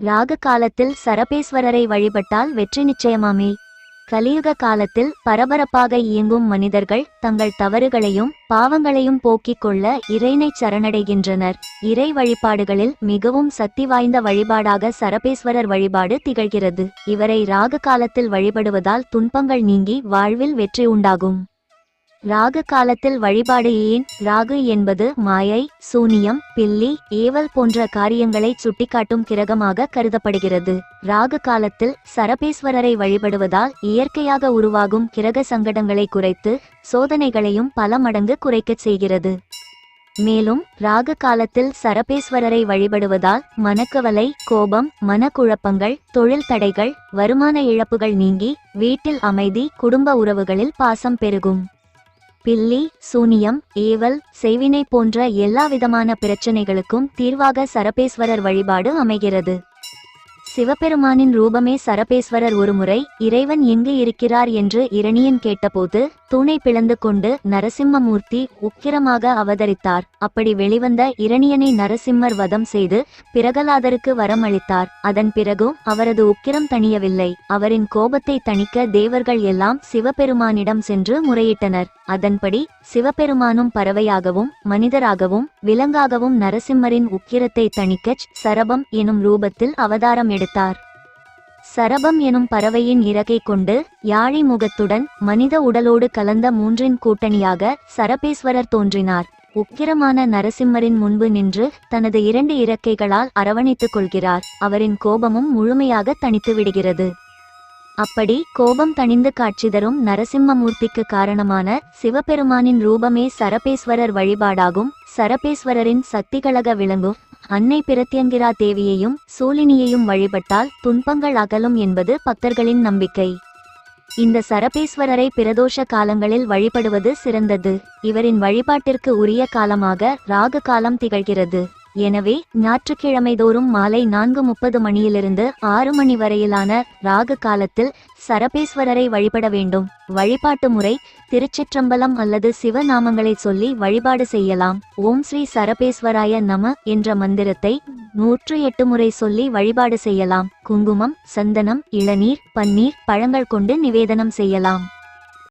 ராகு காலத்தில் சரபேஸ்வரரை வழிபட்டால் வெற்றி நிச்சயமாமே. கலியுக காலத்தில் பரபரப்பாக இயங்கும் மனிதர்கள் தங்கள் தவறுகளையும் பாவங்களையும் போக்கிக் கொள்ள இறைனை சரணடைகின்றனர். இறை வழிபாடுகளில் மிகவும் சக்தி வாய்ந்த வழிபாடாக சரபேஸ்வரர் வழிபாடு திகழ்கிறது. இவரை ராகு காலத்தில் வழிபடுவதால் துன்பங்கள் நீங்கி வாழ்வில் வெற்றி உண்டாகும். ராகு காலத்தில் வழிபாடு ஏன்? ராகு என்பது மாயை, சூனியம், பில்லி, ஏவல் போன்ற காரியங்களை சுட்டிக்காட்டும் கிரகமாக கருதப்படுகிறது. ராகு காலத்தில் சரபேஸ்வரரை வழிபடுவதால் இயற்கையாக உருவாகும் கிரக சங்கடங்களை குறைத்து சோதனைகளையும் பல மடங்கு குறைக்கச் செய்கிறது. மேலும் ராகு காலத்தில் சரபேஸ்வரரை வழிபடுவதால் மனக்கவலை, கோபம், மனக்குழப்பங்கள், தொழில் தடைகள், வருமான இழப்புகள் நீங்கி வீட்டில் அமைதி, குடும்ப உறவுகளில் பாசம் பெருகும். பில்லி, சூனியம், ஏவல், செய்வினை போன்ற எல்லா விதமான பிரச்சனைகளுக்கும் தீர்வாக சரபேஸ்வரர் வழிபாடு அமைகிறது. சிவபெருமானின் ரூபமே சரபேஸ்வரர். ஒருமுறை இறைவன் எங்கு இருக்கிறார் என்று இரணியன் கேட்டபோது தூணை பிளந்து கொண்டு நரசிம்மமூர்த்தி உக்கிரமாக அவதரித்தார். அப்படி வெளிவந்த இரணியனை நரசிம்மர் வதம் செய்து பிரகலாதருக்கு வரம் அளித்தார். அதன் பிறகும் அவரது உக்கிரம் தணியவில்லை. அவரின் கோபத்தை தணிக்க தேவர்கள் எல்லாம் சிவபெருமானிடம் சென்று முறையிட்டனர். அதன்படி சிவபெருமானும் பறவையாகவும் மனிதராகவும் விலங்காகவும் நரசிம்மரின் உக்கிரத்தை தணிக்கச் சரபம் எனும் ரூபத்தில் அவதாரம் எடுத்தார். சரபம் எனும் பறவையின் இறகை கொண்டு யாழி முகத்துடன் மனித உடலோடு கலந்த மூன்றின் கூட்டணியாக சரபேஸ்வரர் தோன்றினார். உக்கிரமான நரசிம்மரின் முன்பு நின்று தனது 2 இறக்கைகளால் அரவணைத்துக் கொள்கிறார். அவரின் கோபமும் முழுமையாக தணித்து விடுகிறது. அப்படி கோபம் தணிந்து காட்சி தரும் நரசிம்மமூர்த்திக்கு காரணமான சிவபெருமானின் ரூபமே சரபேஸ்வரர் வழிபாடாகும். சரபேஸ்வரரின் சக்திகளாக விளங்கும் அன்னை பிரத்யங்கிரா தேவியையும் சூலினியையும் வழிபட்டால் துன்பங்கள் அகலும் என்பது பக்தர்களின் நம்பிக்கை. இந்த சரபேஸ்வரரை பிரதோஷ காலங்களில் வழிபடுவது சிறந்தது. இவரின் வழிபாட்டிற்கு உரிய காலமாக ராகு காலம் திகழ்கிறது. எனவே ஞாயிற்றுக்கிழமை தோறும் மாலை 4:30 மணியிலிருந்து 6 மணி வரையிலான ராகு காலத்தில் சரபேஸ்வரரை வழிபட வேண்டும். வழிபாட்டு முறை: திருச்சிற்றம்பலம் அல்லது சிவநாமங்களை சொல்லி வழிபாடு செய்யலாம். ஓம் ஸ்ரீ சரபேஸ்வராய நம என்ற மந்திரத்தை 108 முறை சொல்லி வழிபாடு செய்யலாம். குங்குமம், சந்தனம், இளநீர், பன்னீர், பழங்கள் கொண்டு நிவேதனம் செய்யலாம்.